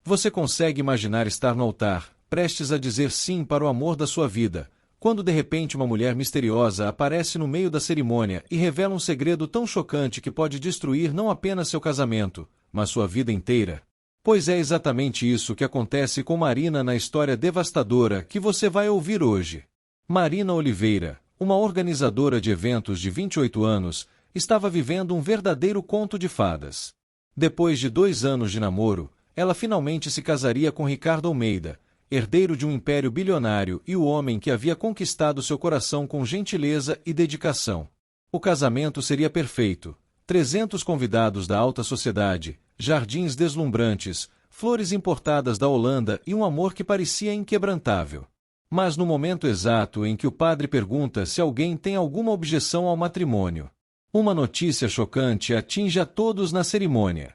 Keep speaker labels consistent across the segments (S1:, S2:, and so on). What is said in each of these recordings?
S1: Você consegue imaginar estar no altar, prestes a dizer sim para o amor da sua vida, quando de repente uma mulher misteriosa aparece no meio da cerimônia e revela um segredo tão chocante que pode destruir não apenas seu casamento, mas sua vida inteira? Pois é exatamente isso que acontece com Marina na história devastadora que você vai ouvir hoje. Marina Oliveira, uma organizadora de eventos de 28 anos, estava vivendo um verdadeiro conto de fadas. Depois de 2 anos de namoro, ela finalmente se casaria com Ricardo Almeida, herdeiro de um império bilionário e o homem que havia conquistado seu coração com gentileza e dedicação. O casamento seria perfeito. 300 convidados da alta sociedade, jardins deslumbrantes, flores importadas da Holanda e um amor que parecia inquebrantável. Mas no momento exato em que o padre pergunta se alguém tem alguma objeção ao matrimônio, uma notícia chocante atinge a todos na cerimônia.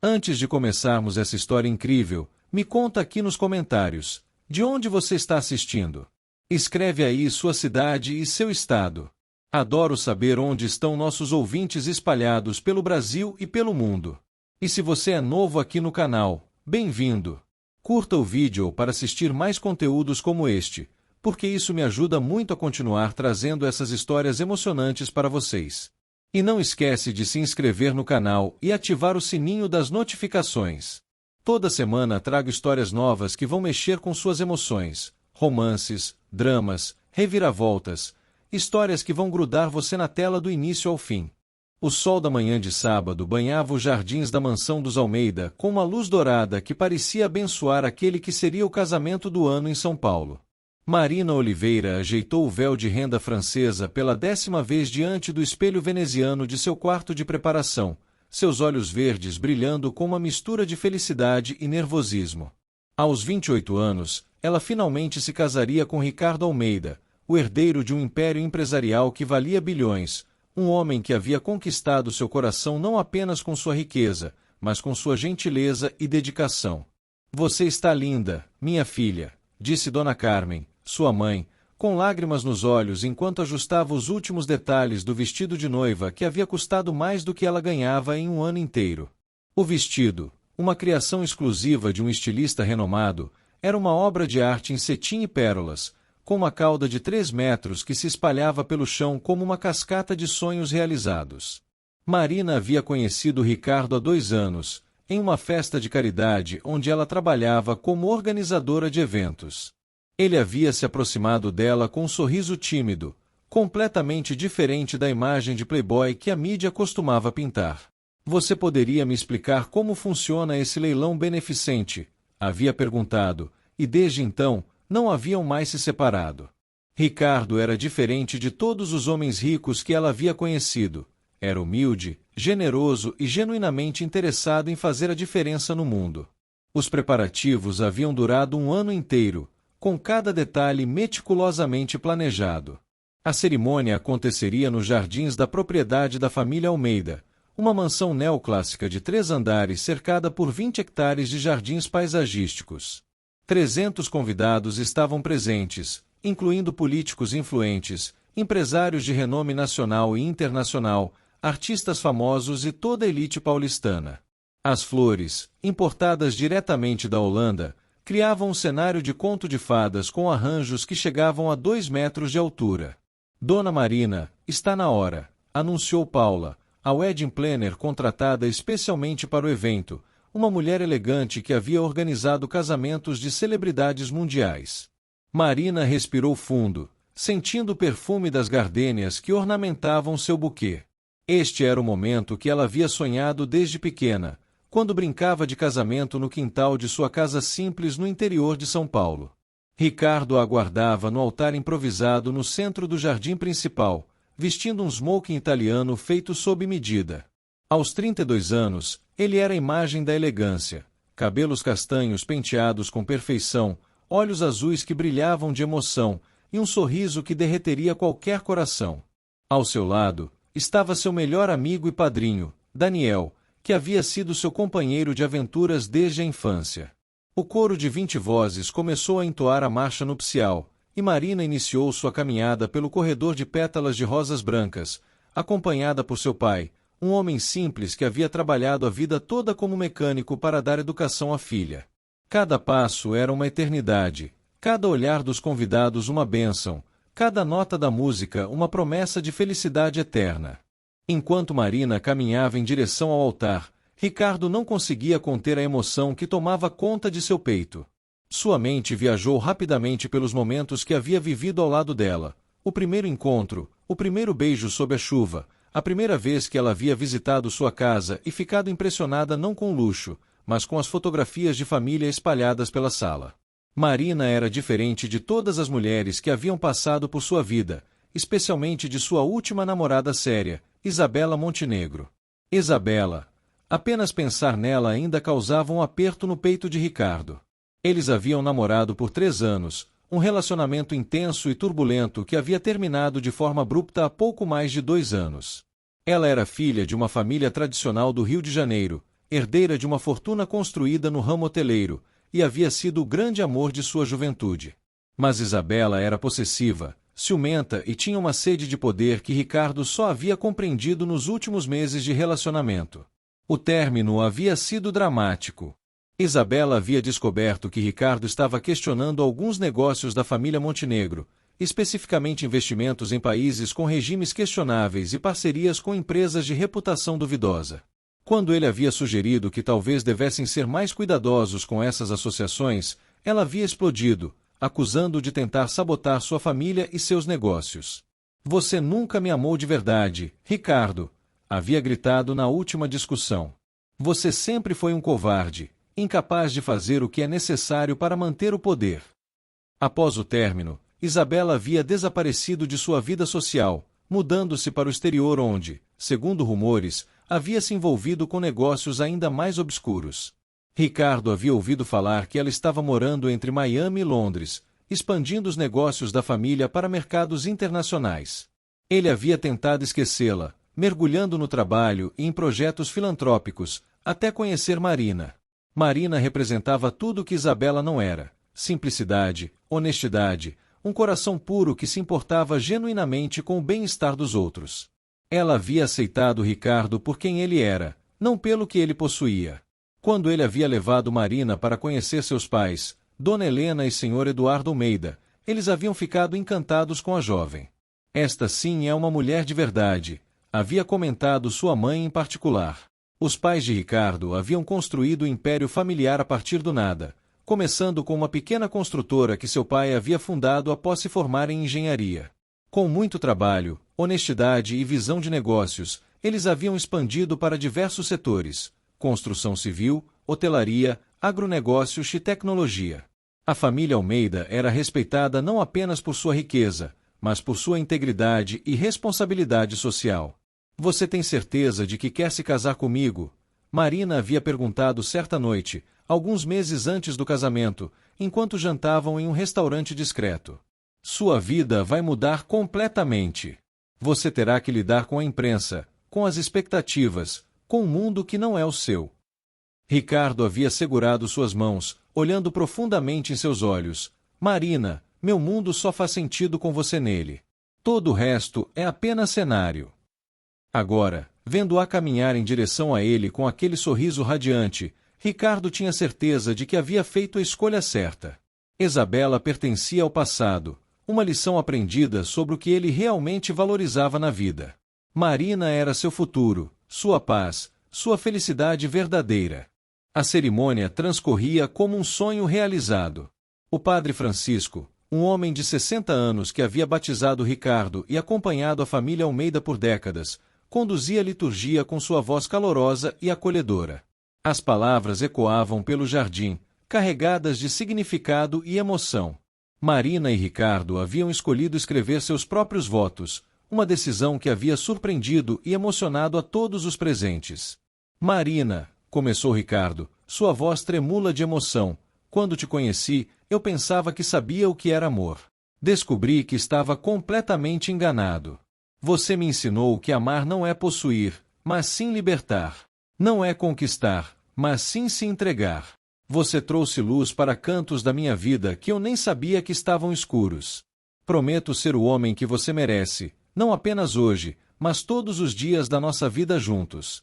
S1: Antes de começarmos essa história incrível, me conta aqui nos comentários, de onde você está assistindo? Escreve aí sua cidade e seu estado. Adoro saber onde estão nossos ouvintes espalhados pelo Brasil e pelo mundo. E se você é novo aqui no canal, bem-vindo! Curta o vídeo para assistir mais conteúdos como este, porque isso me ajuda muito a continuar trazendo essas histórias emocionantes para vocês. E não esquece de se inscrever no canal e ativar o sininho das notificações. Toda semana trago histórias novas que vão mexer com suas emoções, romances, dramas, reviravoltas, histórias que vão grudar você na tela do início ao fim. O sol da manhã de sábado banhava os jardins da mansão dos Almeida com uma luz dourada que parecia abençoar aquele que seria o casamento do ano em São Paulo. Marina Oliveira ajeitou o véu de renda francesa pela 10ª vez diante do espelho veneziano de seu quarto de preparação, seus olhos verdes brilhando com uma mistura de felicidade e nervosismo. Aos 28 anos, ela finalmente se casaria com Ricardo Almeida, o herdeiro de um império empresarial que valia bilhões, um homem que havia conquistado seu coração não apenas com sua riqueza, mas com sua gentileza e dedicação. Você está linda, minha filha, disse Dona Carmen, sua mãe, com lágrimas nos olhos enquanto ajustava os últimos detalhes do vestido de noiva que havia custado mais do que ela ganhava em um ano inteiro. O vestido, uma criação exclusiva de um estilista renomado, era uma obra de arte em cetim e pérolas, com uma cauda de 3 metros que se espalhava pelo chão como uma cascata de sonhos realizados. Marina havia conhecido Ricardo há 2 anos, em uma festa de caridade onde ela trabalhava como organizadora de eventos. Ele havia se aproximado dela com um sorriso tímido, completamente diferente da imagem de playboy que a mídia costumava pintar. Você poderia me explicar como funciona esse leilão beneficente? Havia perguntado, e desde então, não haviam mais se separado. Ricardo era diferente de todos os homens ricos que ela havia conhecido. Era humilde, generoso e genuinamente interessado em fazer a diferença no mundo. Os preparativos haviam durado um ano inteiro, com cada detalhe meticulosamente planejado. A cerimônia aconteceria nos jardins da propriedade da família Almeida, uma mansão neoclássica de 3 andares cercada por 20 hectares de jardins paisagísticos. 300 convidados estavam presentes, incluindo políticos influentes, empresários de renome nacional e internacional, artistas famosos e toda a elite paulistana. As flores, importadas diretamente da Holanda, criavam um cenário de conto de fadas com arranjos que chegavam a 2 metros de altura. Dona Marina, está na hora, anunciou Paula, a wedding planner contratada especialmente para o evento, uma mulher elegante que havia organizado casamentos de celebridades mundiais. Marina respirou fundo, sentindo o perfume das gardênias que ornamentavam seu buquê. Este era o momento que ela havia sonhado desde pequena, quando brincava de casamento no quintal de sua casa simples no interior de São Paulo. Ricardo a aguardava no altar improvisado no centro do jardim principal, vestindo um smoking italiano feito sob medida. Aos 32 anos, ele era a imagem da elegância, cabelos castanhos penteados com perfeição, olhos azuis que brilhavam de emoção e um sorriso que derreteria qualquer coração. Ao seu lado, estava seu melhor amigo e padrinho, Daniel, que havia sido seu companheiro de aventuras desde a infância. O coro de 20 vozes começou a entoar a marcha nupcial, e Marina iniciou sua caminhada pelo corredor de pétalas de rosas brancas, acompanhada por seu pai, um homem simples que havia trabalhado a vida toda como mecânico para dar educação à filha. Cada passo era uma eternidade, cada olhar dos convidados uma bênção, cada nota da música uma promessa de felicidade eterna. Enquanto Marina caminhava em direção ao altar, Ricardo não conseguia conter a emoção que tomava conta de seu peito. Sua mente viajou rapidamente pelos momentos que havia vivido ao lado dela. O primeiro encontro, o primeiro beijo sob a chuva, a primeira vez que ela havia visitado sua casa e ficado impressionada não com o luxo, mas com as fotografias de família espalhadas pela sala. Marina era diferente de todas as mulheres que haviam passado por sua vida, especialmente de sua última namorada séria, Isabela Montenegro. Isabela. Apenas pensar nela ainda causava um aperto no peito de Ricardo. Eles haviam namorado por 3 anos, um relacionamento intenso e turbulento que havia terminado de forma abrupta há pouco mais de 2 anos. Ela era filha de uma família tradicional do Rio de Janeiro, herdeira de uma fortuna construída no ramo hoteleiro, e havia sido o grande amor de sua juventude. Mas Isabela era possessiva, ciumenta e tinha uma sede de poder que Ricardo só havia compreendido nos últimos meses de relacionamento. O término havia sido dramático. Isabela havia descoberto que Ricardo estava questionando alguns negócios da família Montenegro, especificamente investimentos em países com regimes questionáveis e parcerias com empresas de reputação duvidosa. Quando ele havia sugerido que talvez devessem ser mais cuidadosos com essas associações, ela havia explodido, acusando-o de tentar sabotar sua família e seus negócios. "Você nunca me amou de verdade, Ricardo", havia gritado na última discussão. "Você sempre foi um covarde, incapaz de fazer o que é necessário para manter o poder." Após o término, Isabela havia desaparecido de sua vida social, mudando-se para o exterior onde, segundo rumores, havia se envolvido com negócios ainda mais obscuros. Ricardo havia ouvido falar que ela estava morando entre Miami e Londres, expandindo os negócios da família para mercados internacionais. Ele havia tentado esquecê-la, mergulhando no trabalho e em projetos filantrópicos, até conhecer Marina. Marina representava tudo o que Isabela não era: simplicidade, honestidade, um coração puro que se importava genuinamente com o bem-estar dos outros. Ela havia aceitado Ricardo por quem ele era, não pelo que ele possuía. Quando ele havia levado Marina para conhecer seus pais, Dona Helena e Sr. Eduardo Almeida, eles haviam ficado encantados com a jovem. "Esta sim é uma mulher de verdade", havia comentado sua mãe em particular. Os pais de Ricardo haviam construído o império familiar a partir do nada, começando com uma pequena construtora que seu pai havia fundado após se formar em engenharia. Com muito trabalho, honestidade e visão de negócios, eles haviam expandido para diversos setores: construção civil, hotelaria, agronegócios e tecnologia. A família Almeida era respeitada não apenas por sua riqueza, mas por sua integridade e responsabilidade social. "Você tem certeza de que quer se casar comigo?", Marina havia perguntado certa noite, alguns meses antes do casamento, enquanto jantavam em um restaurante discreto. "Sua vida vai mudar completamente. Você terá que lidar com a imprensa, com as expectativas, com um mundo que não é o seu." Ricardo havia segurado suas mãos, olhando profundamente em seus olhos. "Marina, meu mundo só faz sentido com você nele. Todo o resto é apenas cenário." Agora, vendo-a caminhar em direção a ele com aquele sorriso radiante, Ricardo tinha certeza de que havia feito a escolha certa. Isabela pertencia ao passado, uma lição aprendida sobre o que ele realmente valorizava na vida. Marina era seu futuro, sua paz, sua felicidade verdadeira. A cerimônia transcorria como um sonho realizado. O padre Francisco, um homem de 60 anos que havia batizado Ricardo e acompanhado a família Almeida por décadas, conduzia a liturgia com sua voz calorosa e acolhedora. As palavras ecoavam pelo jardim, carregadas de significado e emoção. Marina e Ricardo haviam escolhido escrever seus próprios votos, uma decisão que havia surpreendido e emocionado a todos os presentes. "Marina", começou Ricardo, sua voz tremula de emoção, "quando te conheci, eu pensava que sabia o que era amor. Descobri que estava completamente enganado. Você me ensinou que amar não é possuir, mas sim libertar. Não é conquistar, mas sim se entregar. Você trouxe luz para cantos da minha vida que eu nem sabia que estavam escuros. Prometo ser o homem que você merece, não apenas hoje, mas todos os dias da nossa vida juntos.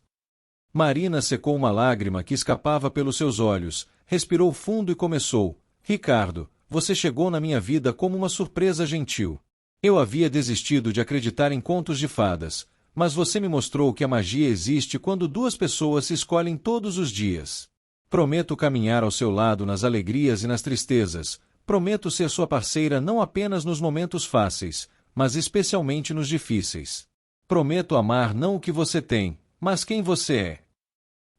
S1: Marina secou uma lágrima que escapava pelos seus olhos, respirou fundo e começou: Ricardo, você chegou na minha vida como uma surpresa gentil. Eu havia desistido de acreditar em contos de fadas, mas você me mostrou que a magia existe quando duas pessoas se escolhem todos os dias. Prometo caminhar ao seu lado nas alegrias e nas tristezas, prometo ser sua parceira não apenas nos momentos fáceis, mas especialmente nos difíceis. Prometo amar não o que você tem, mas quem você é.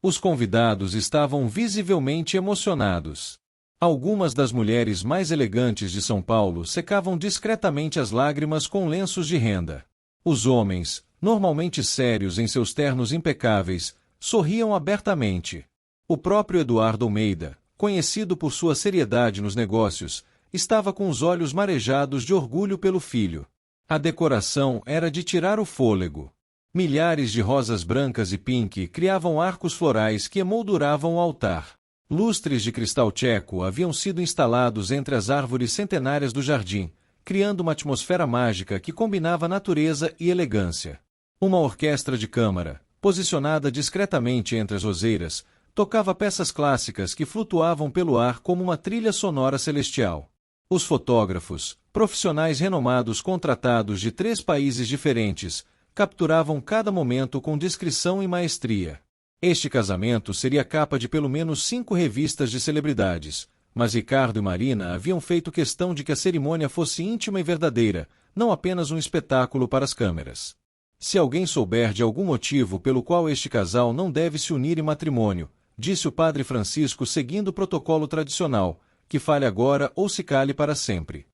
S1: Os convidados estavam visivelmente emocionados. Algumas das mulheres mais elegantes de São Paulo secavam discretamente as lágrimas com lenços de renda. Os homens, normalmente sérios em seus ternos impecáveis, sorriam abertamente. O próprio Eduardo Almeida, conhecido por sua seriedade nos negócios, estava com os olhos marejados de orgulho pelo filho. A decoração era de tirar o fôlego. Milhares de rosas brancas e pink criavam arcos florais que emolduravam o altar. Lustres de cristal tcheco haviam sido instalados entre as árvores centenárias do jardim, criando uma atmosfera mágica que combinava natureza e elegância. Uma orquestra de câmara, posicionada discretamente entre as roseiras, tocava peças clássicas que flutuavam pelo ar como uma trilha sonora celestial. Os fotógrafos, profissionais renomados contratados de 3 países diferentes, capturavam cada momento com discrição e maestria. Este casamento seria capa de pelo menos 5 revistas de celebridades, mas Ricardo e Marina haviam feito questão de que a cerimônia fosse íntima e verdadeira, não apenas um espetáculo para as câmeras. Se alguém souber de algum motivo pelo qual este casal não deve se unir em matrimônio, disse o padre Francisco seguindo o protocolo tradicional, que fale agora ou se cale para sempre.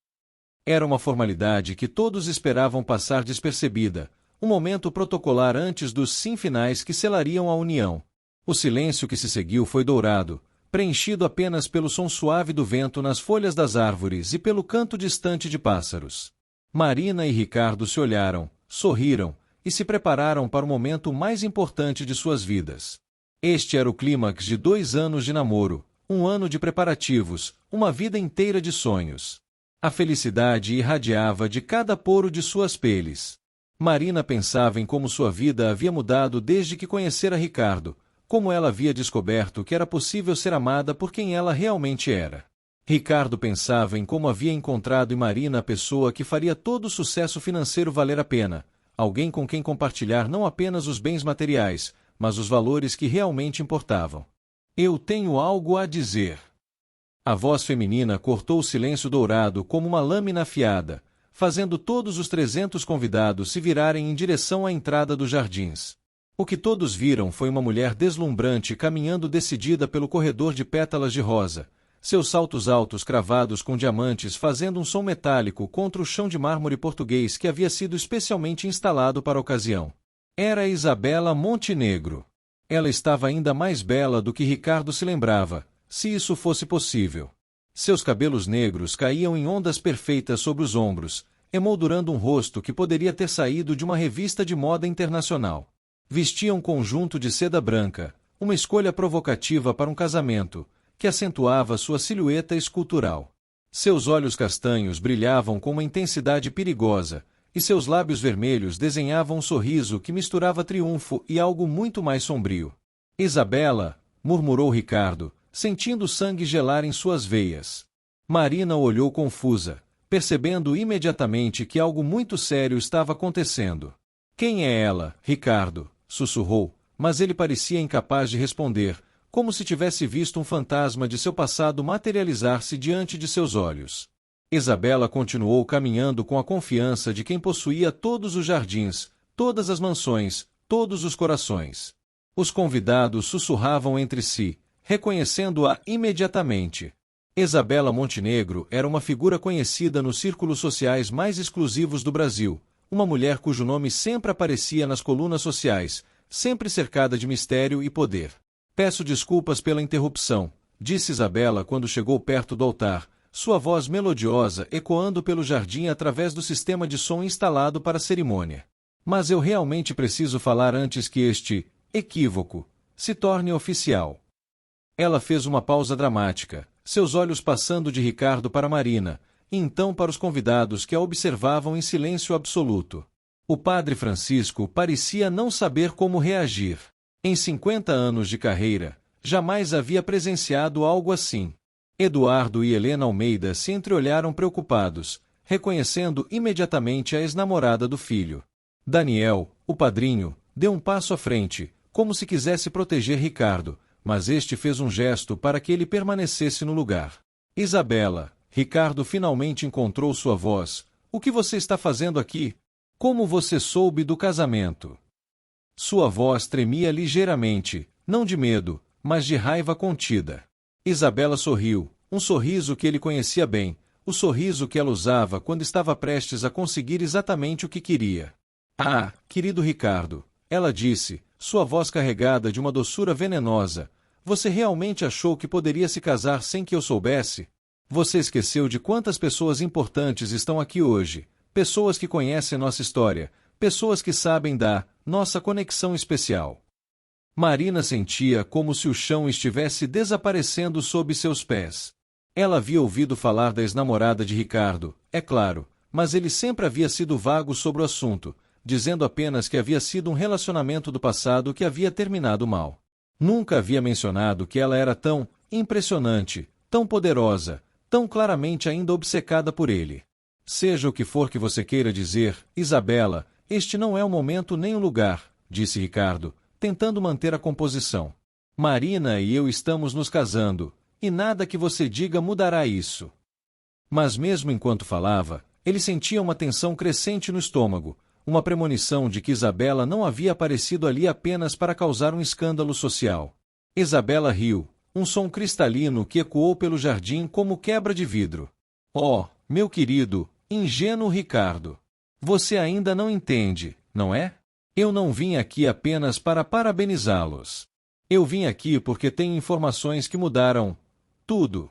S1: Era uma formalidade que todos esperavam passar despercebida, um momento protocolar antes dos sim finais que selariam a união. O silêncio que se seguiu foi dourado, preenchido apenas pelo som suave do vento nas folhas das árvores e pelo canto distante de pássaros. Marina e Ricardo se olharam, sorriram e se prepararam para o momento mais importante de suas vidas. Este era o clímax de 2 anos de namoro, um ano de preparativos, uma vida inteira de sonhos. A felicidade irradiava de cada poro de suas peles. Marina pensava em como sua vida havia mudado desde que conhecera Ricardo, como ela havia descoberto que era possível ser amada por quem ela realmente era. Ricardo pensava em como havia encontrado em Marina a pessoa que faria todo o sucesso financeiro valer a pena, alguém com quem compartilhar não apenas os bens materiais, mas os valores que realmente importavam. Eu tenho algo a dizer. A voz feminina cortou o silêncio dourado como uma lâmina afiada, fazendo todos os 300 convidados se virarem em direção à entrada dos jardins. O que todos viram foi uma mulher deslumbrante caminhando decidida pelo corredor de pétalas de rosa, seus saltos altos cravados com diamantes fazendo um som metálico contra o chão de mármore português que havia sido especialmente instalado para a ocasião. Era Isabela Montenegro. Ela estava ainda mais bela do que Ricardo se lembrava, se isso fosse possível. Seus cabelos negros caíam em ondas perfeitas sobre os ombros, emoldurando um rosto que poderia ter saído de uma revista de moda internacional. Vestia um conjunto de seda branca, uma escolha provocativa para um casamento, que acentuava sua silhueta escultural. Seus olhos castanhos brilhavam com uma intensidade perigosa, e seus lábios vermelhos desenhavam um sorriso que misturava triunfo e algo muito mais sombrio. Isabela, murmurou Ricardo, sentindo o sangue gelar em suas veias. Marina olhou confusa, percebendo imediatamente que algo muito sério estava acontecendo. Quem é ela, Ricardo? Sussurrou, mas ele parecia incapaz de responder, como se tivesse visto um fantasma de seu passado materializar-se diante de seus olhos. Isabela continuou caminhando com a confiança de quem possuía todos os jardins, todas as mansões, todos os corações. Os convidados sussurravam entre si, reconhecendo-a imediatamente. Isabela Montenegro era uma figura conhecida nos círculos sociais mais exclusivos do Brasil, uma mulher cujo nome sempre aparecia nas colunas sociais, sempre cercada de mistério e poder. Peço desculpas pela interrupção, disse Isabela quando chegou perto do altar, sua voz melodiosa ecoando pelo jardim através do sistema de som instalado para a cerimônia. Mas eu realmente preciso falar antes que este equívoco se torne oficial. Ela fez uma pausa dramática, seus olhos passando de Ricardo para Marina, e então para os convidados que a observavam em silêncio absoluto. O padre Francisco parecia não saber como reagir. Em 50 anos de carreira, jamais havia presenciado algo assim. Eduardo e Helena Almeida se entreolharam preocupados, reconhecendo imediatamente a ex-namorada do filho. Daniel, o padrinho, deu um passo à frente, como se quisesse proteger Ricardo, mas este fez um gesto para que ele permanecesse no lugar. Isabela, Ricardo finalmente encontrou sua voz. O que você está fazendo aqui? Como você soube do casamento? Sua voz tremia ligeiramente, não de medo, mas de raiva contida. Isabela sorriu, um sorriso que ele conhecia bem, o sorriso que ela usava quando estava prestes a conseguir exatamente o que queria. Ah, querido Ricardo, ela disse, sua voz carregada de uma doçura venenosa, você realmente achou que poderia se casar sem que eu soubesse? Você esqueceu de quantas pessoas importantes estão aqui hoje, pessoas que conhecem nossa história, pessoas que sabem da nossa conexão especial. Marina sentia como se o chão estivesse desaparecendo sob seus pés. Ela havia ouvido falar da ex-namorada de Ricardo, é claro, mas ele sempre havia sido vago sobre o assunto, dizendo apenas que havia sido um relacionamento do passado que havia terminado mal. Nunca havia mencionado que ela era tão impressionante, tão poderosa, tão claramente ainda obcecada por ele. Seja o que for que você queira dizer, Isabela, este não é o momento nem o lugar, disse Ricardo, tentando manter a composição. Marina e eu estamos nos casando, e nada que você diga mudará isso. Mas mesmo enquanto falava, ele sentia uma tensão crescente no estômago, uma premonição de que Isabela não havia aparecido ali apenas para causar um escândalo social. Isabela riu, um som cristalino que ecoou pelo jardim como quebra de vidro. Oh, meu querido, ingênuo Ricardo! Você ainda não entende, não é? Eu não vim aqui apenas para parabenizá-los. Eu vim aqui porque tenho informações que mudaram tudo.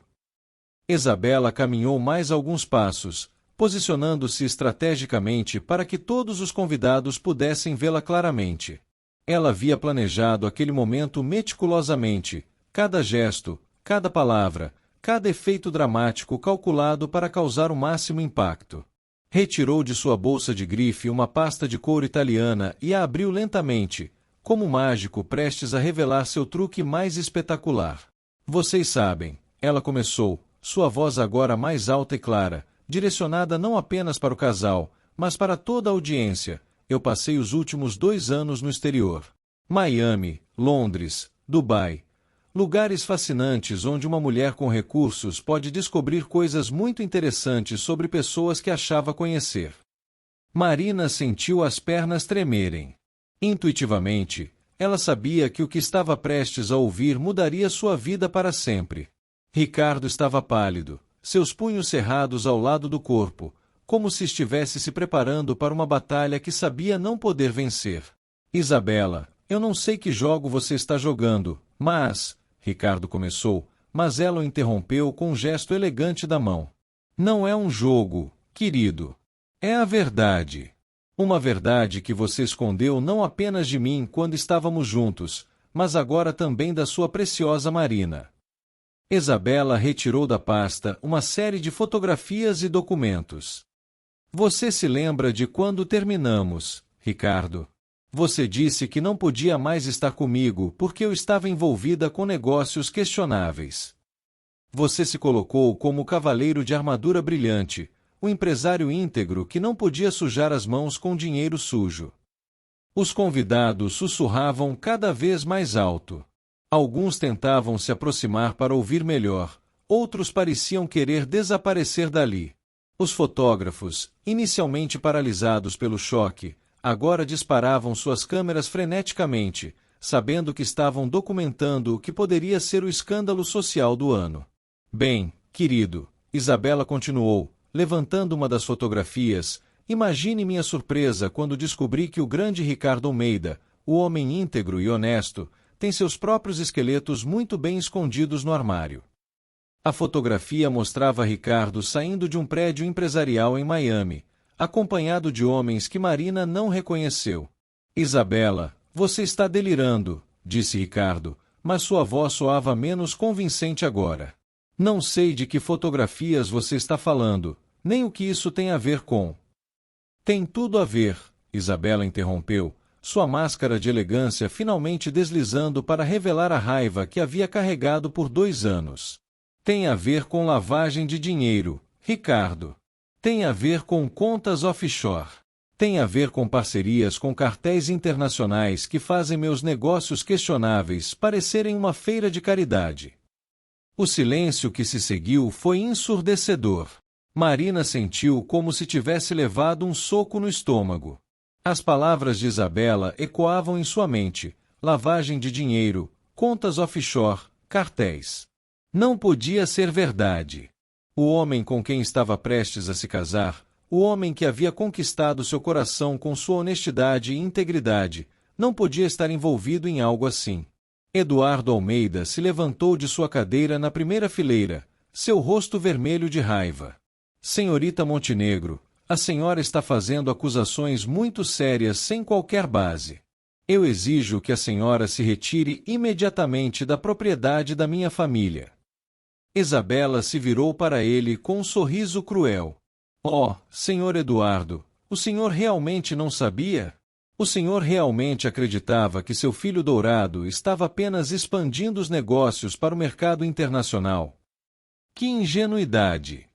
S1: Isabela caminhou mais alguns passos, posicionando-se estrategicamente para que todos os convidados pudessem vê-la claramente. Ela havia planejado aquele momento meticulosamente, cada gesto, cada palavra, cada efeito dramático calculado para causar o máximo impacto. Retirou de sua bolsa de grife uma pasta de couro italiana e a abriu lentamente, como um mágico prestes a revelar seu truque mais espetacular. Vocês sabem, ela começou, sua voz agora mais alta e clara, direcionada não apenas para o casal, mas para toda a audiência. Eu passei os últimos 2 anos no exterior. Miami, Londres, Dubai. Lugares fascinantes onde uma mulher com recursos pode descobrir coisas muito interessantes sobre pessoas que achava conhecer. Marina sentiu as pernas tremerem. Intuitivamente, ela sabia que o que estava prestes a ouvir mudaria sua vida para sempre. Ricardo estava pálido, seus punhos cerrados ao lado do corpo, como se estivesse se preparando para uma batalha que sabia não poder vencer. Isabela, eu não sei que jogo você está jogando, mas... Ricardo começou, mas ela o interrompeu com um gesto elegante da mão. Não é um jogo, querido. É a verdade. Uma verdade que você escondeu não apenas de mim quando estávamos juntos, mas agora também da sua preciosa Marina. Isabela retirou da pasta uma série de fotografias e documentos. Você se lembra de quando terminamos, Ricardo? Você disse que não podia mais estar comigo porque eu estava envolvida com negócios questionáveis. Você se colocou como o cavaleiro de armadura brilhante, o empresário íntegro que não podia sujar as mãos com dinheiro sujo. Os convidados sussurravam cada vez mais alto. Alguns tentavam se aproximar para ouvir melhor, outros pareciam querer desaparecer dali. Os fotógrafos, inicialmente paralisados pelo choque, agora disparavam suas câmeras freneticamente, sabendo que estavam documentando o que poderia ser o escândalo social do ano. Bem, querido, Isabela continuou, levantando uma das fotografias, imagine minha surpresa quando descobri que o grande Ricardo Almeida, o homem íntegro e honesto, tem seus próprios esqueletos muito bem escondidos no armário. A fotografia mostrava Ricardo saindo de um prédio empresarial em Miami, acompanhado de homens que Marina não reconheceu. Isabela, você está delirando, disse Ricardo, mas sua voz soava menos convincente agora. Não sei de que fotografias você está falando, nem o que isso tem a ver com. Tem tudo a ver, Isabela interrompeu, sua máscara de elegância finalmente deslizando para revelar a raiva que havia carregado por 2 anos. Tem a ver com lavagem de dinheiro, Ricardo. Tem a ver com contas offshore. Tem a ver com parcerias com cartéis internacionais que fazem meus negócios questionáveis parecerem uma feira de caridade. O silêncio que se seguiu foi ensurdecedor. Marina sentiu como se tivesse levado um soco no estômago. As palavras de Isabela ecoavam em sua mente: lavagem de dinheiro, contas offshore, cartéis. Não podia ser verdade. O homem com quem estava prestes a se casar, o homem que havia conquistado seu coração com sua honestidade e integridade, não podia estar envolvido em algo assim. Eduardo Almeida se levantou de sua cadeira na primeira fileira, seu rosto vermelho de raiva. Senhorita Montenegro, a senhora está fazendo acusações muito sérias sem qualquer base. Eu exijo que a senhora se retire imediatamente da propriedade da minha família. Isabela se virou para ele com um sorriso cruel. Oh, senhor Eduardo, o senhor realmente não sabia? O senhor realmente acreditava que seu filho dourado estava apenas expandindo os negócios para o mercado internacional? Que ingenuidade!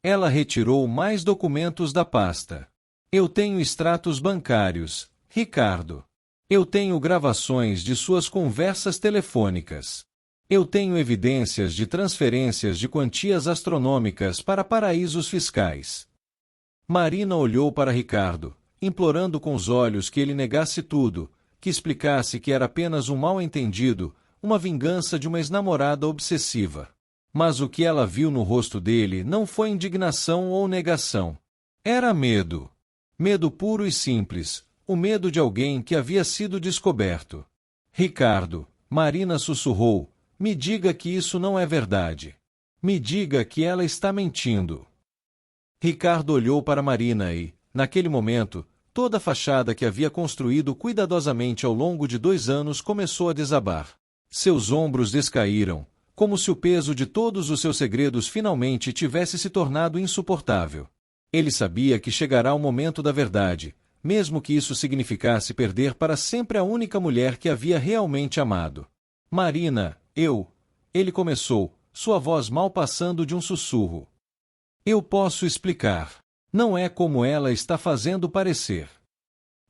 S1: Ela retirou mais documentos da pasta. Eu tenho extratos bancários, Ricardo. Eu tenho gravações de suas conversas telefônicas. Eu tenho evidências de transferências de quantias astronômicas para paraísos fiscais. Marina olhou para Ricardo, implorando com os olhos que ele negasse tudo, que explicasse que era apenas um mal-entendido, uma vingança de uma ex-namorada obsessiva. Mas o que ela viu no rosto dele não foi indignação ou negação. Era medo. Medo puro e simples, o medo de alguém que havia sido descoberto. Ricardo, Marina sussurrou, me diga que isso não é verdade. Me diga que ela está mentindo. Ricardo olhou para Marina e, naquele momento, toda a fachada que havia construído cuidadosamente ao longo de 2 anos começou a desabar. Seus ombros descaíram, como se o peso de todos os seus segredos finalmente tivesse se tornado insuportável. Ele sabia que chegará o momento da verdade, mesmo que isso significasse perder para sempre a única mulher que havia realmente amado. Marina, ele começou, sua voz mal passando de um sussurro. Eu posso explicar. Não é como ela está fazendo parecer.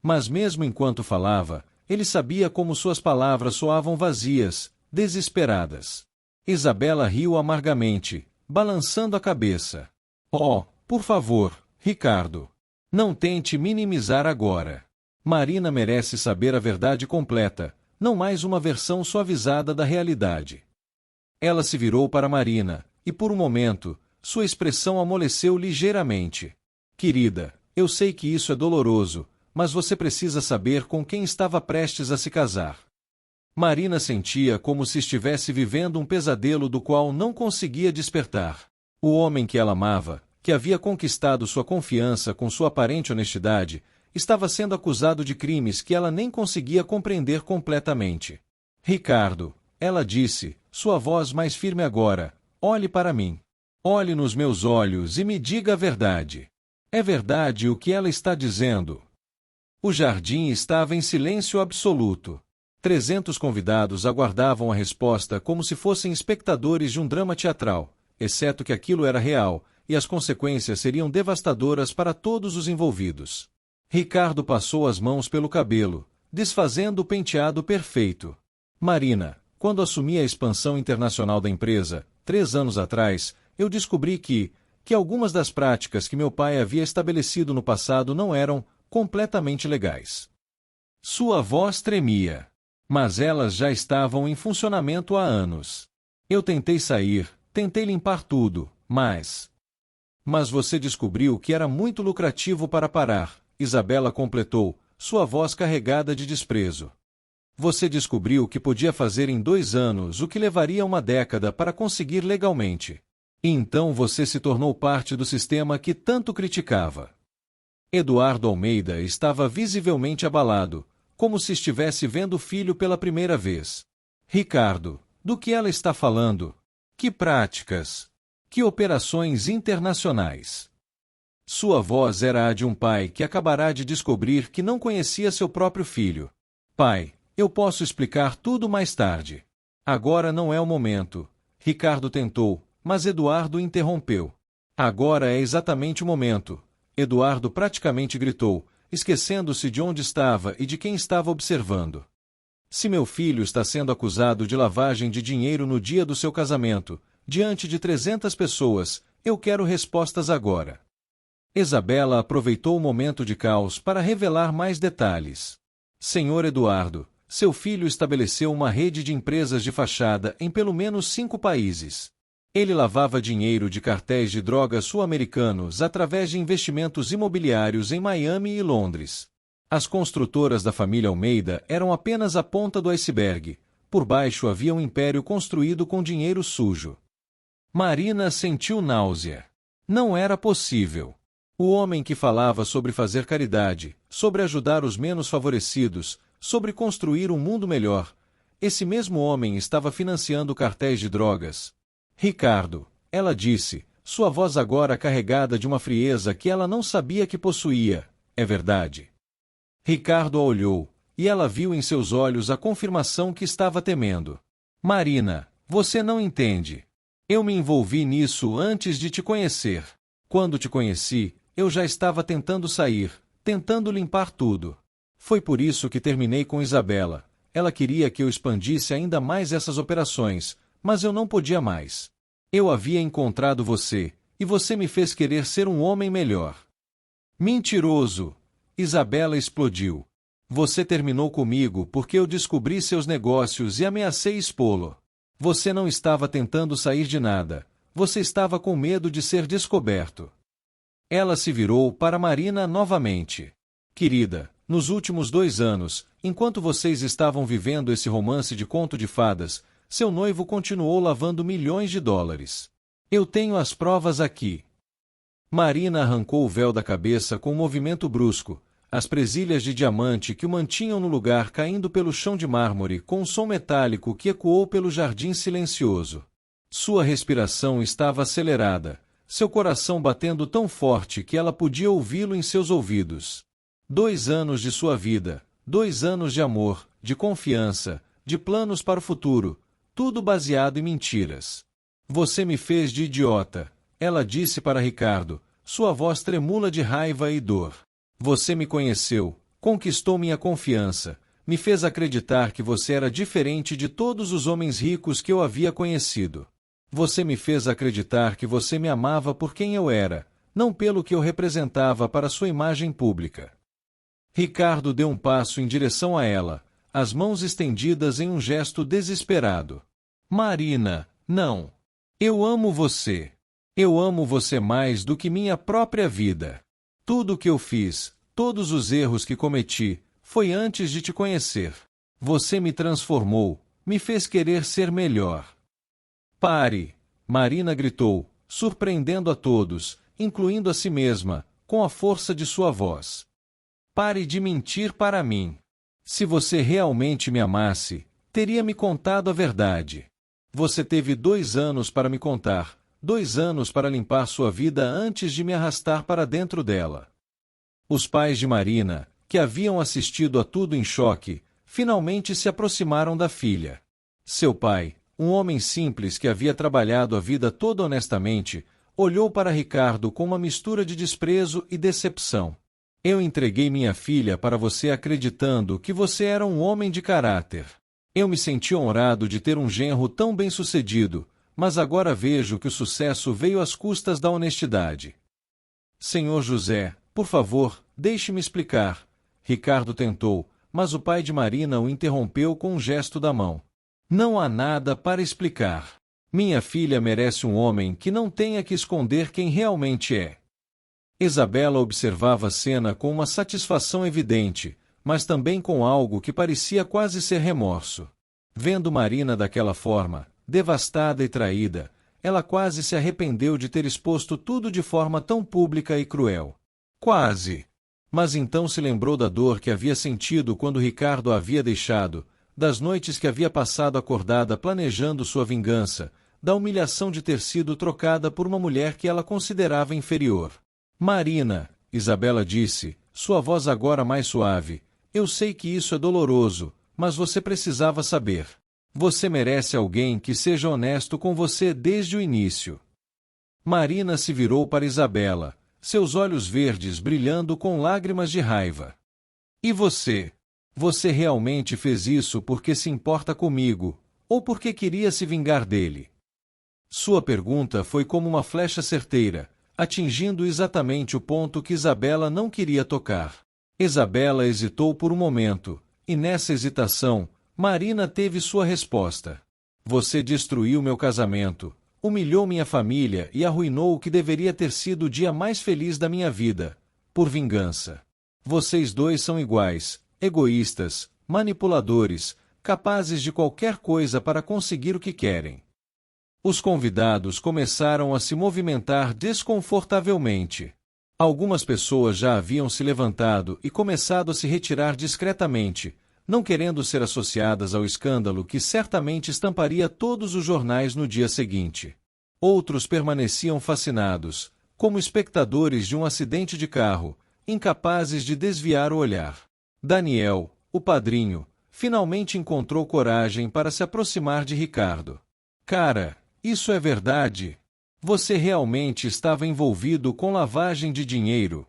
S1: Mas mesmo enquanto falava, ele sabia como suas palavras soavam vazias, desesperadas. Isabela riu amargamente, balançando a cabeça. Oh, por favor, Ricardo. Não tente minimizar agora. Marina merece saber a verdade completa, não mais uma versão suavizada da realidade. Ela se virou para Marina, e por um momento, sua expressão amoleceu ligeiramente. Querida, eu sei que isso é doloroso, mas você precisa saber com quem estava prestes a se casar. Marina sentia como se estivesse vivendo um pesadelo do qual não conseguia despertar. O homem que ela amava, que havia conquistado sua confiança com sua aparente honestidade, estava sendo acusado de crimes que ela nem conseguia compreender completamente. Ricardo, ela disse, sua voz mais firme agora, olhe para mim. Olhe nos meus olhos e me diga a verdade. É verdade o que ela está dizendo? O jardim estava em silêncio absoluto. 300 convidados aguardavam a resposta como se fossem espectadores de um drama teatral, exceto que aquilo era real, e as consequências seriam devastadoras para todos os envolvidos. Ricardo passou as mãos pelo cabelo, desfazendo o penteado perfeito. Marina, quando assumi a expansão internacional da empresa, 3 anos atrás, eu descobri que algumas das práticas que meu pai havia estabelecido no passado não eram completamente legais. Sua voz tremia. Mas elas já estavam em funcionamento há anos. Eu tentei sair, tentei limpar tudo, mas você descobriu que era muito lucrativo para parar, Isabela completou, sua voz carregada de desprezo. Você descobriu que podia fazer em 2 anos o que levaria uma década para conseguir legalmente. E então você se tornou parte do sistema que tanto criticava. Eduardo Almeida estava visivelmente abalado, como se estivesse vendo o filho pela primeira vez. Ricardo, do que ela está falando? Que práticas? Que operações internacionais? Sua voz era a de um pai que acabará de descobrir que não conhecia seu próprio filho. Pai, eu posso explicar tudo mais tarde. Agora não é o momento. Ricardo tentou, mas Eduardo interrompeu. Agora é exatamente o momento. Eduardo praticamente gritou, esquecendo-se de onde estava e de quem estava observando. Se meu filho está sendo acusado de lavagem de dinheiro no dia do seu casamento, diante de 300 pessoas, eu quero respostas agora. Isabela aproveitou o momento de caos para revelar mais detalhes. Senhor Eduardo, seu filho estabeleceu uma rede de empresas de fachada em pelo menos 5 países. Ele lavava dinheiro de cartéis de drogas sul-americanos através de investimentos imobiliários em Miami e Londres. As construtoras da família Almeida eram apenas a ponta do iceberg. Por baixo havia um império construído com dinheiro sujo. Marina sentiu náusea. Não era possível. O homem que falava sobre fazer caridade, sobre ajudar os menos favorecidos, sobre construir um mundo melhor, esse mesmo homem estava financiando cartéis de drogas. Ricardo, ela disse, sua voz agora carregada de uma frieza que ela não sabia que possuía, é verdade. Ricardo a olhou, e ela viu em seus olhos a confirmação que estava temendo. Marina, você não entende. Eu me envolvi nisso antes de te conhecer. Quando te conheci, eu já estava tentando sair, tentando limpar tudo. Foi por isso que terminei com Isabela. Ela queria que eu expandisse ainda mais essas operações, mas eu não podia mais. Eu havia encontrado você, e você me fez querer ser um homem melhor. Mentiroso! Isabela explodiu. Você terminou comigo porque eu descobri seus negócios e ameacei expô-lo. Você não estava tentando sair de nada. Você estava com medo de ser descoberto. Ela se virou para Marina novamente. Querida, nos últimos 2 anos, enquanto vocês estavam vivendo esse romance de conto de fadas, seu noivo continuou lavando milhões de dólares. Eu tenho as provas aqui. Marina arrancou o véu da cabeça com um movimento brusco, as presilhas de diamante que o mantinham no lugar caindo pelo chão de mármore com um som metálico que ecoou pelo jardim silencioso. Sua respiração estava acelerada, seu coração batendo tão forte que ela podia ouvi-lo em seus ouvidos. 2 anos de sua vida, 2 anos de amor, de confiança, de planos para o futuro, tudo baseado em mentiras. Você me fez de idiota, ela disse para Ricardo, sua voz tremula de raiva e dor. Você me conheceu, conquistou minha confiança, me fez acreditar que você era diferente de todos os homens ricos que eu havia conhecido. Você me fez acreditar que você me amava por quem eu era, não pelo que eu representava para sua imagem pública. Ricardo deu um passo em direção a ela, as mãos estendidas em um gesto desesperado. Marina, não. Eu amo você. Eu amo você mais do que minha própria vida. Tudo o que eu fiz, todos os erros que cometi, foi antes de te conhecer. Você me transformou, me fez querer ser melhor. Pare! Marina gritou, surpreendendo a todos, incluindo a si mesma, com a força de sua voz. Pare de mentir para mim. Se você realmente me amasse, teria me contado a verdade. Você teve 2 anos para me contar, 2 anos para limpar sua vida antes de me arrastar para dentro dela. Os pais de Marina, que haviam assistido a tudo em choque, finalmente se aproximaram da filha. Seu pai, um homem simples que havia trabalhado a vida toda honestamente, olhou para Ricardo com uma mistura de desprezo e decepção. Eu entreguei minha filha para você acreditando que você era um homem de caráter. Eu me senti honrado de ter um genro tão bem-sucedido, mas agora vejo que o sucesso veio às custas da honestidade. Senhor José, por favor, deixe-me explicar. Ricardo tentou, mas o pai de Marina o interrompeu com um gesto da mão. Não há nada para explicar. Minha filha merece um homem que não tenha que esconder quem realmente é. Isabela observava a cena com uma satisfação evidente, mas também com algo que parecia quase ser remorso. Vendo Marina daquela forma, devastada e traída, ela quase se arrependeu de ter exposto tudo de forma tão pública e cruel. Quase. Mas então se lembrou da dor que havia sentido quando Ricardo a havia deixado, das noites que havia passado acordada planejando sua vingança, da humilhação de ter sido trocada por uma mulher que ela considerava inferior. Marina, Isabela disse, sua voz agora mais suave, eu sei que isso é doloroso, mas você precisava saber. Você merece alguém que seja honesto com você desde o início. Marina se virou para Isabela, seus olhos verdes brilhando com lágrimas de raiva. E você? Você realmente fez isso porque se importa comigo, ou porque queria se vingar dele? Sua pergunta foi como uma flecha certeira, atingindo exatamente o ponto que Isabela não queria tocar. Isabela hesitou por um momento, e nessa hesitação, Marina teve sua resposta. Você destruiu meu casamento, humilhou minha família e arruinou o que deveria ter sido o dia mais feliz da minha vida, por vingança. Vocês dois são iguais, egoístas, manipuladores, capazes de qualquer coisa para conseguir o que querem. Os convidados começaram a se movimentar desconfortavelmente. Algumas pessoas já haviam se levantado e começado a se retirar discretamente, não querendo ser associadas ao escândalo que certamente estamparia todos os jornais no dia seguinte. Outros permaneciam fascinados, como espectadores de um acidente de carro, incapazes de desviar o olhar. Daniel, o padrinho, finalmente encontrou coragem para se aproximar de Ricardo. Cara, isso é verdade? Você realmente estava envolvido com lavagem de dinheiro?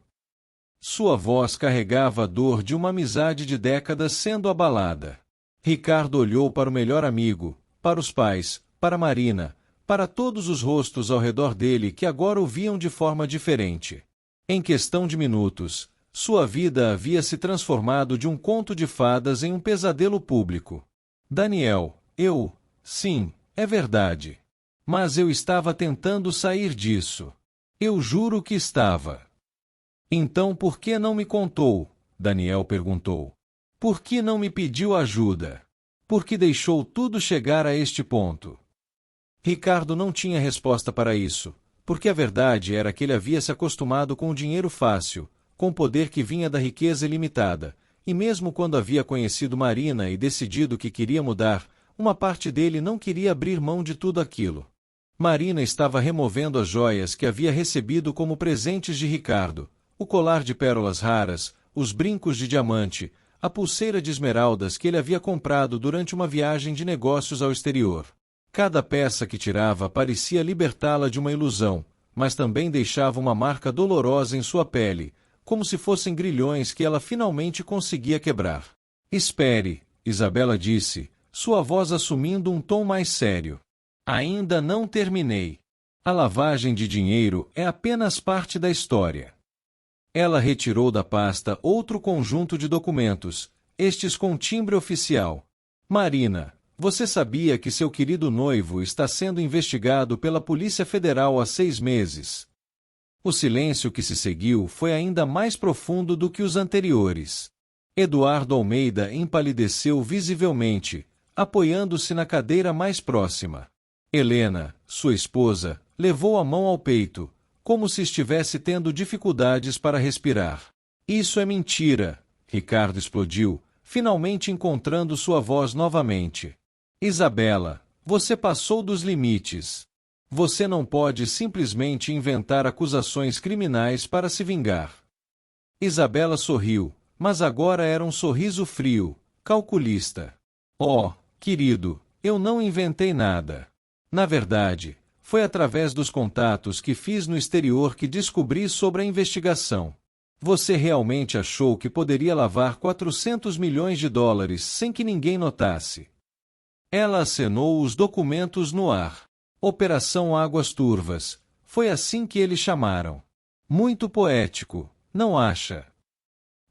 S1: Sua voz carregava a dor de uma amizade de décadas sendo abalada. Ricardo olhou para o melhor amigo, para os pais, para Marina, para todos os rostos ao redor dele que agora o viam de forma diferente. Em questão de minutos, sua vida havia se transformado de um conto de fadas em um pesadelo público. Daniel, sim, é verdade. Mas eu estava tentando sair disso. Eu juro que estava. Então por que não me contou? Daniel perguntou. Por que não me pediu ajuda? Por que deixou tudo chegar a este ponto? Ricardo não tinha resposta para isso, porque a verdade era que ele havia se acostumado com o dinheiro fácil, com o poder que vinha da riqueza ilimitada, e mesmo quando havia conhecido Marina e decidido que queria mudar, uma parte dele não queria abrir mão de tudo aquilo. Marina estava removendo as joias que havia recebido como presentes de Ricardo, o colar de pérolas raras, os brincos de diamante, a pulseira de esmeraldas que ele havia comprado durante uma viagem de negócios ao exterior. Cada peça que tirava parecia libertá-la de uma ilusão, mas também deixava uma marca dolorosa em sua pele, como se fossem grilhões que ela finalmente conseguia quebrar. Espere, Isabela disse, sua voz assumindo um tom mais sério. Ainda não terminei. A lavagem de dinheiro é apenas parte da história. Ela retirou da pasta outro conjunto de documentos, estes com timbre oficial. Marina, você sabia que seu querido noivo está sendo investigado pela Polícia Federal há 6 meses? O silêncio que se seguiu foi ainda mais profundo do que os anteriores. Eduardo Almeida empalideceu visivelmente, apoiando-se na cadeira mais próxima. Helena, sua esposa, levou a mão ao peito, como se estivesse tendo dificuldades para respirar. Isso é mentira, Ricardo explodiu, finalmente encontrando sua voz novamente. Isabela, você passou dos limites. Você não pode simplesmente inventar acusações criminais para se vingar. Isabela sorriu, mas agora era um sorriso frio, calculista. Oh, querido, eu não inventei nada. Na verdade, foi através dos contatos que fiz no exterior que descobri sobre a investigação. Você realmente achou que poderia lavar 400 milhões de dólares sem que ninguém notasse? Ela acenou os documentos no ar. Operação Águas Turvas. Foi assim que eles chamaram. Muito poético, não acha?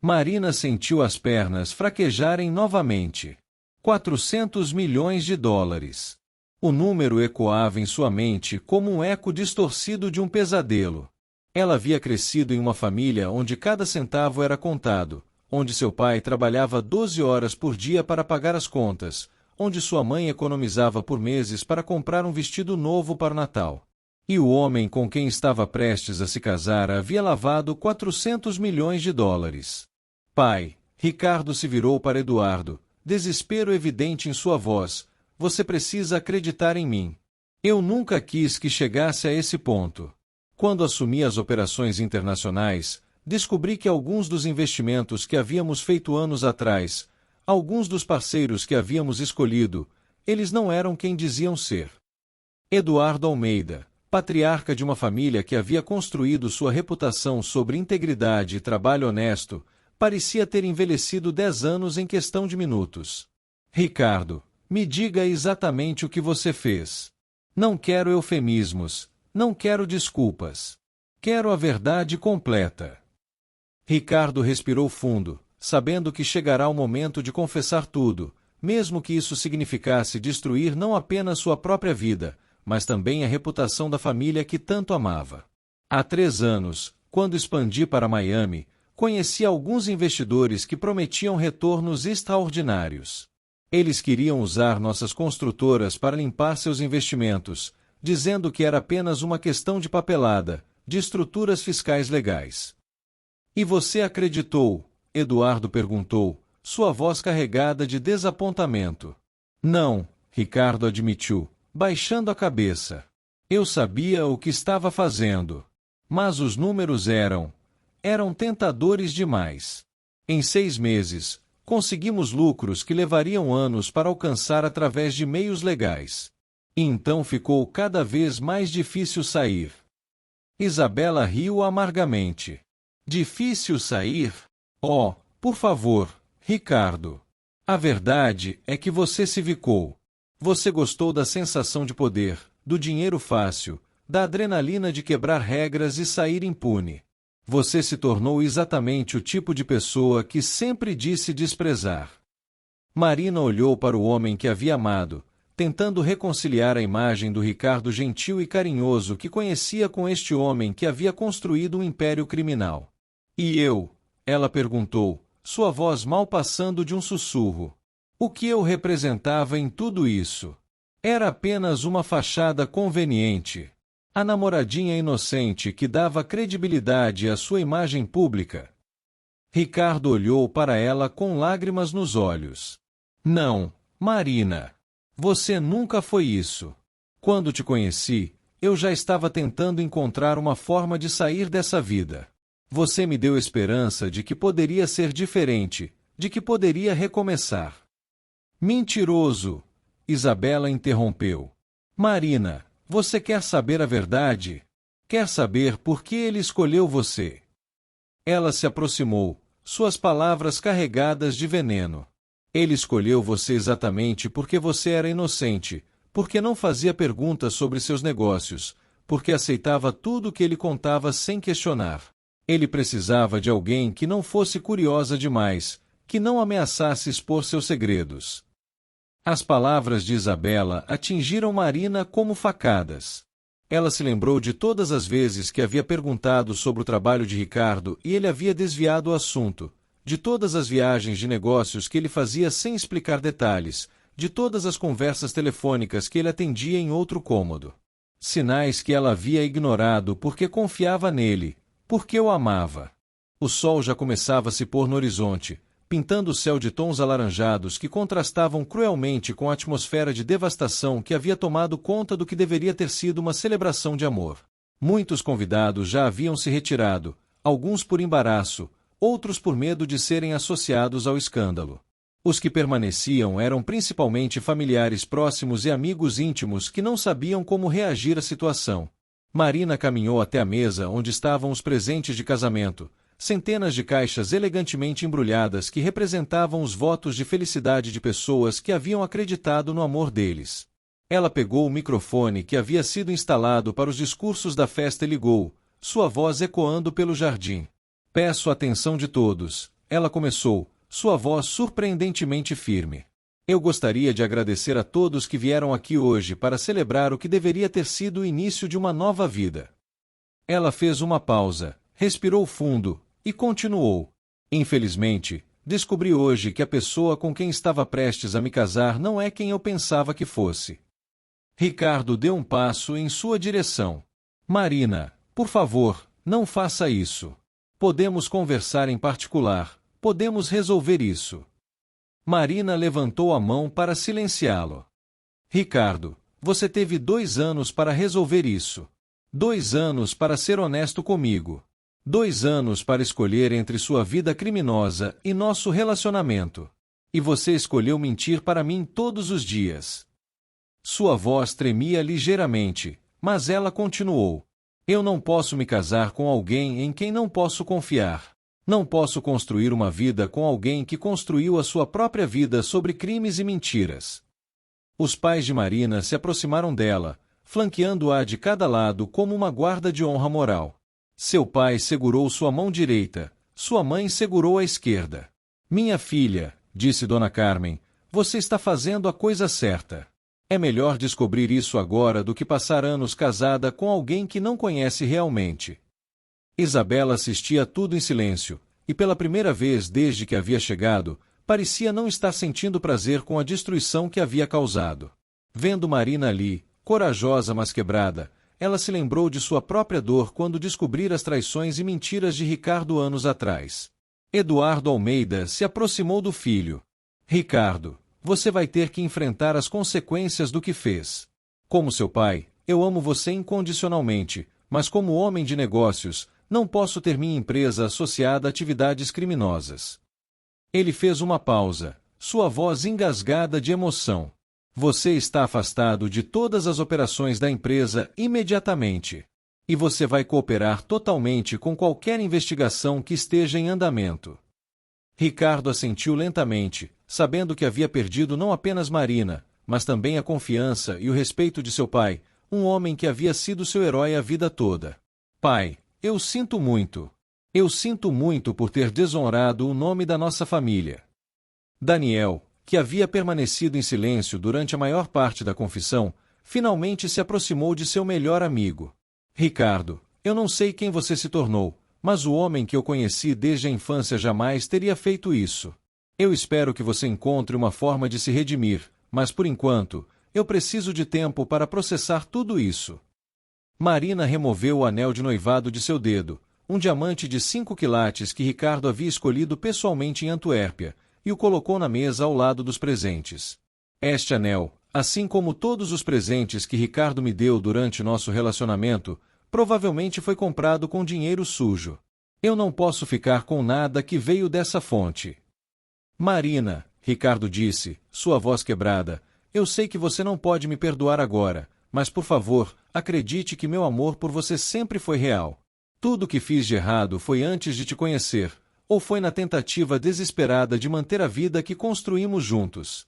S1: Marina sentiu as pernas fraquejarem novamente. 400 milhões de dólares. O número ecoava em sua mente como um eco distorcido de um pesadelo. Ela havia crescido em uma família onde cada centavo era contado, onde seu pai trabalhava 12 horas por dia para pagar as contas, onde sua mãe economizava por meses para comprar um vestido novo para o Natal. E o homem com quem estava prestes a se casar havia lavado 400 milhões de dólares. Pai, Ricardo se virou para Eduardo, desespero evidente em sua voz. Você precisa acreditar em mim. Eu nunca quis que chegasse a esse ponto. Quando assumi as operações internacionais, descobri que alguns dos investimentos que havíamos feito anos atrás, alguns dos parceiros que havíamos escolhido, eles não eram quem diziam ser. Eduardo Almeida, patriarca de uma família que havia construído sua reputação sobre integridade e trabalho honesto, parecia ter envelhecido 10 anos em questão de minutos. Ricardo, me diga exatamente o que você fez. Não quero eufemismos, não quero desculpas. Quero a verdade completa. Ricardo respirou fundo, sabendo que chegará o momento de confessar tudo, mesmo que isso significasse destruir não apenas sua própria vida, mas também a reputação da família que tanto amava. Há 3 anos, quando expandi para Miami, conheci alguns investidores que prometiam retornos extraordinários. Eles queriam usar nossas construtoras para limpar seus investimentos, dizendo que era apenas uma questão de papelada, de estruturas fiscais legais. E você acreditou? Eduardo perguntou, sua voz carregada de desapontamento. Não, Ricardo admitiu, baixando a cabeça. Eu sabia o que estava fazendo. Mas os números eram tentadores demais. Em 6 meses, conseguimos lucros que levariam anos para alcançar através de meios legais. E então ficou cada vez mais difícil sair. Isabela riu amargamente. Difícil sair? Oh, por favor, Ricardo. A verdade é que você se vicou. Você gostou da sensação de poder, do dinheiro fácil, da adrenalina de quebrar regras e sair impune. Você se tornou exatamente o tipo de pessoa que sempre disse desprezar. Marina olhou para o homem que havia amado, tentando reconciliar a imagem do Ricardo gentil e carinhoso que conhecia com este homem que havia construído um império criminal. E eu? Ela perguntou, sua voz mal passando de um sussurro. O que eu representava em tudo isso? Era apenas uma fachada conveniente. A namoradinha inocente que dava credibilidade à sua imagem pública. Ricardo olhou para ela com lágrimas nos olhos. Não, Marina. Você nunca foi isso. Quando te conheci, eu já estava tentando encontrar uma forma de sair dessa vida. Você me deu esperança de que poderia ser diferente, de que poderia recomeçar. Mentiroso! Isabela interrompeu. Marina, você quer saber a verdade? Quer saber por que ele escolheu você? Ela se aproximou, suas palavras carregadas de veneno. Ele escolheu você exatamente porque você era inocente, porque não fazia perguntas sobre seus negócios, porque aceitava tudo o que ele contava sem questionar. Ele precisava de alguém que não fosse curiosa demais, que não ameaçasse expor seus segredos. As palavras de Isabela atingiram Marina como facadas. Ela se lembrou de todas as vezes que havia perguntado sobre o trabalho de Ricardo e ele havia desviado o assunto, de todas as viagens de negócios que ele fazia sem explicar detalhes, de todas as conversas telefônicas que ele atendia em outro cômodo. Sinais que ela havia ignorado porque confiava nele, porque o amava. O sol já começava a se pôr no horizonte, pintando o céu de tons alaranjados que contrastavam cruelmente com a atmosfera de devastação que havia tomado conta do que deveria ter sido uma celebração de amor. Muitos convidados já haviam se retirado, alguns por embaraço, outros por medo de serem associados ao escândalo. Os que permaneciam eram principalmente familiares próximos e amigos íntimos que não sabiam como reagir à situação. Marina caminhou até a mesa onde estavam os presentes de casamento, centenas de caixas elegantemente embrulhadas que representavam os votos de felicidade de pessoas que haviam acreditado no amor deles. Ela pegou o microfone que havia sido instalado para os discursos da festa e ligou, sua voz ecoando pelo jardim. Peço a atenção de todos, ela começou, sua voz surpreendentemente firme. Eu gostaria de agradecer a todos que vieram aqui hoje para celebrar o que deveria ter sido o início de uma nova vida. Ela fez uma pausa, respirou fundo, e continuou. Infelizmente, descobri hoje que a pessoa com quem estava prestes a me casar não é quem eu pensava que fosse. Ricardo deu um passo em sua direção. Marina, por favor, não faça isso. Podemos conversar em particular, podemos resolver isso. Marina levantou a mão para silenciá-lo. Ricardo, você teve 2 anos para resolver isso. 2 anos para ser honesto comigo. 2 anos para escolher entre sua vida criminosa e nosso relacionamento. E você escolheu mentir para mim todos os dias. Sua voz tremia ligeiramente, mas ela continuou. Eu não posso me casar com alguém em quem não posso confiar. Não posso construir uma vida com alguém que construiu a sua própria vida sobre crimes e mentiras. Os pais de Marina se aproximaram dela, flanqueando-a de cada lado como uma guarda de honra moral. Seu pai segurou sua mão direita, sua mãe segurou a esquerda. Minha filha, disse Dona Carmen, você está fazendo a coisa certa. É melhor descobrir isso agora do que passar anos casada com alguém que não conhece realmente. Isabela assistia a tudo em silêncio, e pela primeira vez desde que havia chegado, parecia não estar sentindo prazer com a destruição que havia causado. Vendo Marina ali, corajosa mas quebrada, ela se lembrou de sua própria dor quando descobrira as traições e mentiras de Ricardo anos atrás. Eduardo Almeida se aproximou do filho. Ricardo, você vai ter que enfrentar as consequências do que fez. Como seu pai, eu amo você incondicionalmente, mas como homem de negócios, não posso ter minha empresa associada a atividades criminosas. Ele fez uma pausa, sua voz engasgada de emoção. Você está afastado de todas as operações da empresa imediatamente. E você vai cooperar totalmente com qualquer investigação que esteja em andamento. Ricardo assentiu lentamente, sabendo que havia perdido não apenas Marina, mas também a confiança e o respeito de seu pai, um homem que havia sido seu herói a vida toda. Pai, eu sinto muito. Eu sinto muito por ter desonrado o nome da nossa família. Daniel, que havia permanecido em silêncio durante a maior parte da confissão, finalmente se aproximou de seu melhor amigo. Ricardo, eu não sei quem você se tornou, mas o homem que eu conheci desde a infância jamais teria feito isso. Eu espero que você encontre uma forma de se redimir, mas por enquanto, eu preciso de tempo para processar tudo isso. Marina removeu o anel de noivado de seu dedo, um diamante de 5 quilates que Ricardo havia escolhido pessoalmente em Antuérpia, e o colocou na mesa ao lado dos presentes. Este anel, assim como todos os presentes que Ricardo me deu durante nosso relacionamento, provavelmente foi comprado com dinheiro sujo. Eu não posso ficar com nada que veio dessa fonte. Marina, Ricardo disse, sua voz quebrada, eu sei que você não pode me perdoar agora, mas por favor, acredite que meu amor por você sempre foi real. Tudo o que fiz de errado foi antes de te conhecer, ou foi na tentativa desesperada de manter a vida que construímos juntos.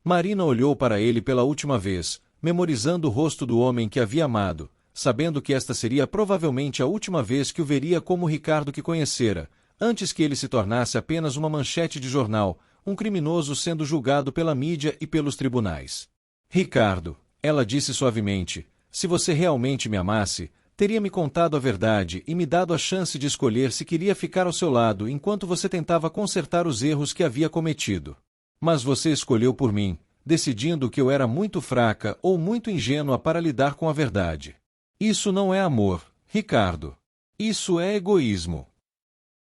S1: Marina olhou para ele pela última vez, memorizando o rosto do homem que havia amado, sabendo que esta seria provavelmente a última vez que o veria como o Ricardo que conhecera, antes que ele se tornasse apenas uma manchete de jornal, um criminoso sendo julgado pela mídia e pelos tribunais. Ricardo, ela disse suavemente, se você realmente me amasse, teria me contado a verdade e me dado a chance de escolher se queria ficar ao seu lado enquanto você tentava consertar os erros que havia cometido. Mas você escolheu por mim, decidindo que eu era muito fraca ou muito ingênua para lidar com a verdade. Isso não é amor, Ricardo. Isso é egoísmo.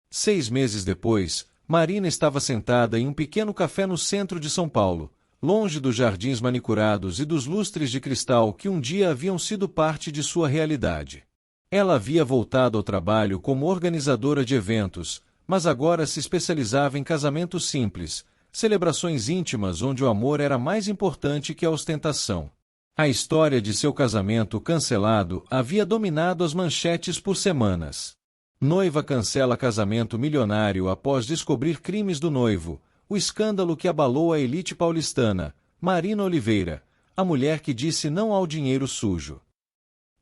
S1: 6 meses depois, Marina estava sentada em um pequeno café no centro de São Paulo, longe dos jardins manicurados e dos lustres de cristal que um dia haviam sido parte de sua realidade. Ela havia voltado ao trabalho como organizadora de eventos, mas agora se especializava em casamentos simples, celebrações íntimas onde o amor era mais importante que a ostentação. A história de seu casamento cancelado havia dominado as manchetes por semanas. Noiva cancela casamento milionário após descobrir crimes do noivo, o escândalo que abalou a elite paulistana, Marina Oliveira, a mulher que disse não ao dinheiro sujo.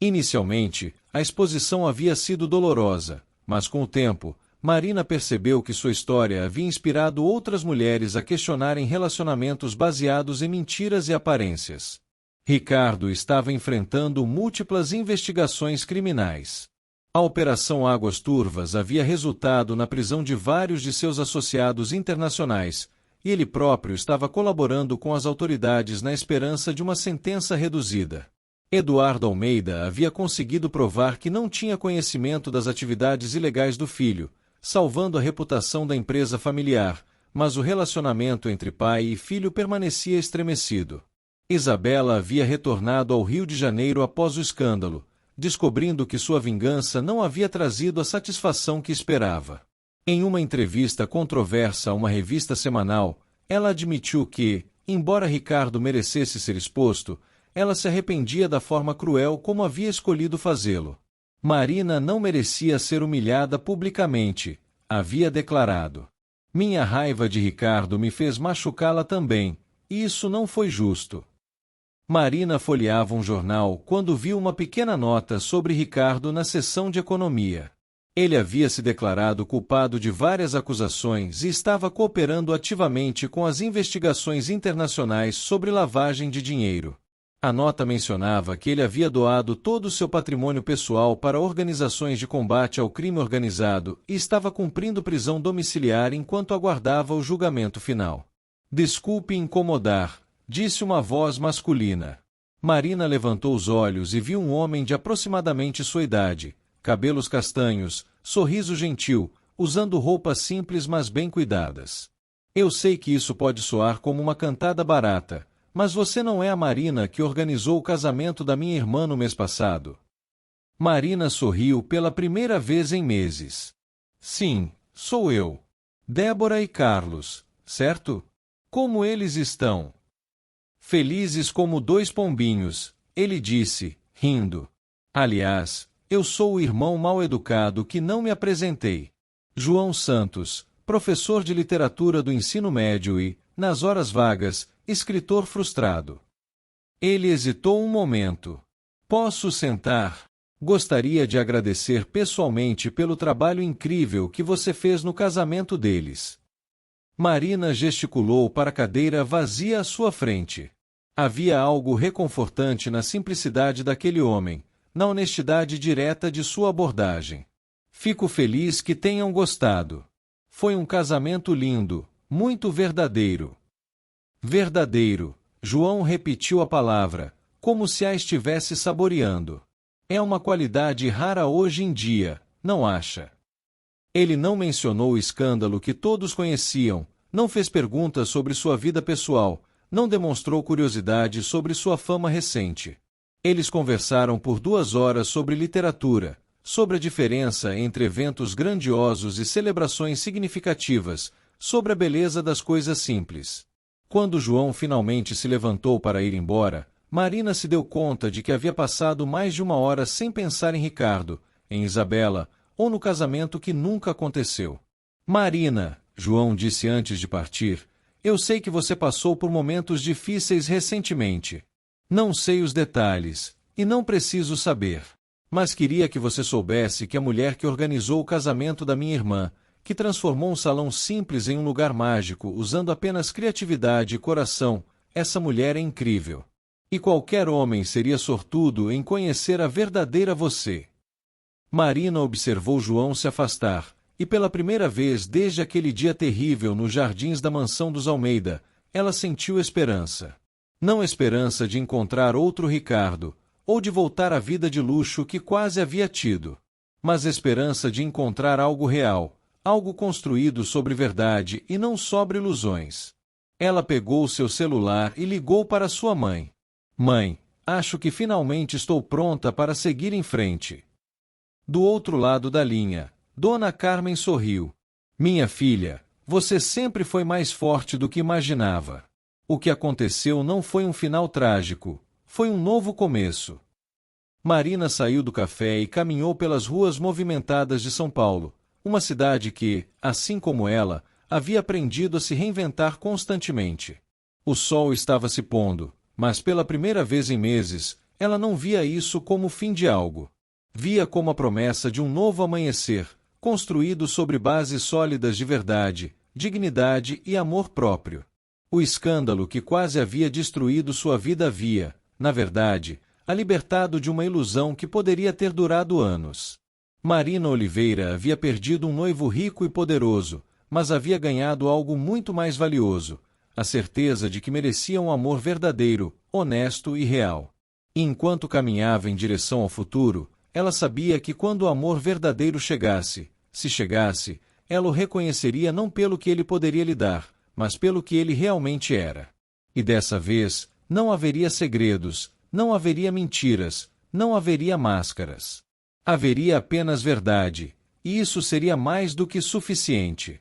S1: Inicialmente, a exposição havia sido dolorosa, mas com o tempo, Marina percebeu que sua história havia inspirado outras mulheres a questionarem relacionamentos baseados em mentiras e aparências. Ricardo estava enfrentando múltiplas investigações criminais. A Operação Águas Turvas havia resultado na prisão de vários de seus associados internacionais, e ele próprio estava colaborando com as autoridades na esperança de uma sentença reduzida. Eduardo Almeida havia conseguido provar que não tinha conhecimento das atividades ilegais do filho, salvando a reputação da empresa familiar, mas o relacionamento entre pai e filho permanecia estremecido. Isabela havia retornado ao Rio de Janeiro após o escândalo, descobrindo que sua vingança não havia trazido a satisfação que esperava. Em uma entrevista controversa a uma revista semanal, ela admitiu que, embora Ricardo merecesse ser exposto, ela se arrependia da forma cruel como havia escolhido fazê-lo. Marina não merecia ser humilhada publicamente, havia declarado. Minha raiva de Ricardo me fez machucá-la também, e isso não foi justo. Marina folheava um jornal quando viu uma pequena nota sobre Ricardo na seção de economia. Ele havia se declarado culpado de várias acusações e estava cooperando ativamente com as investigações internacionais sobre lavagem de dinheiro. A nota mencionava que ele havia doado todo o seu patrimônio pessoal para organizações de combate ao crime organizado e estava cumprindo prisão domiciliar enquanto aguardava o julgamento final. Desculpe incomodar, disse uma voz masculina. Marina levantou os olhos e viu um homem de aproximadamente sua idade, cabelos castanhos, sorriso gentil, usando roupas simples mas bem cuidadas. Eu sei que isso pode soar como uma cantada barata, mas você não é a Marina que organizou o casamento da minha irmã no mês passado. Marina sorriu pela primeira vez em meses. Sim, sou eu. Débora e Carlos, certo? Como eles estão? Felizes como dois pombinhos, ele disse, rindo. Aliás, eu sou o irmão mal-educado que não me apresentei. João Santos, professor de literatura do ensino médio e, nas horas vagas, escritor frustrado. Ele hesitou um momento. Posso sentar? Gostaria de agradecer pessoalmente pelo trabalho incrível que você fez no casamento deles. Marina gesticulou para a cadeira vazia à sua frente. Havia algo reconfortante na simplicidade daquele homem, na honestidade direta de sua abordagem. Fico feliz que tenham gostado. Foi um casamento lindo, muito verdadeiro. Verdadeiro, João repetiu a palavra, como se a estivesse saboreando. É uma qualidade rara hoje em dia, não acha? Ele não mencionou o escândalo que todos conheciam, não fez perguntas sobre sua vida pessoal, não demonstrou curiosidade sobre sua fama recente. Eles conversaram por 2 horas sobre literatura, sobre a diferença entre eventos grandiosos e celebrações significativas, sobre a beleza das coisas simples. Quando João finalmente se levantou para ir embora, Marina se deu conta de que havia passado mais de 1 hora sem pensar em Ricardo, em Isabela, ou no casamento que nunca aconteceu. Marina, João disse antes de partir, eu sei que você passou por momentos difíceis recentemente. Não sei os detalhes, e não preciso saber. Mas queria que você soubesse que a mulher que organizou o casamento da minha irmã, que transformou um salão simples em um lugar mágico usando apenas criatividade e coração, essa mulher é incrível. E qualquer homem seria sortudo em conhecer a verdadeira você. Marina observou João se afastar, e pela primeira vez desde aquele dia terrível nos jardins da mansão dos Almeida, ela sentiu esperança. Não esperança de encontrar outro Ricardo, ou de voltar à vida de luxo que quase havia tido, mas esperança de encontrar algo real, algo construído sobre verdade e não sobre ilusões. Ela pegou seu celular e ligou para sua mãe. Mãe, acho que finalmente estou pronta para seguir em frente. Do outro lado da linha, Dona Carmen sorriu. Minha filha, você sempre foi mais forte do que imaginava. O que aconteceu não foi um final trágico, foi um novo começo. Marina saiu do café e caminhou pelas ruas movimentadas de São Paulo, uma cidade que, assim como ela, havia aprendido a se reinventar constantemente. O sol estava se pondo, mas pela primeira vez em meses, ela não via isso como o fim de algo. Via como a promessa de um novo amanhecer, construído sobre bases sólidas de verdade, dignidade e amor próprio. O escândalo que quase havia destruído sua vida havia, na verdade, a libertado de uma ilusão que poderia ter durado anos. Marina Oliveira havia perdido um noivo rico e poderoso, mas havia ganhado algo muito mais valioso, a certeza de que merecia um amor verdadeiro, honesto e real. E enquanto caminhava em direção ao futuro, ela sabia que quando o amor verdadeiro chegasse, se chegasse, ela o reconheceria não pelo que ele poderia lhe dar, mas pelo que ele realmente era. E dessa vez, não haveria segredos, não haveria mentiras, não haveria máscaras. Haveria apenas verdade, e isso seria mais do que suficiente.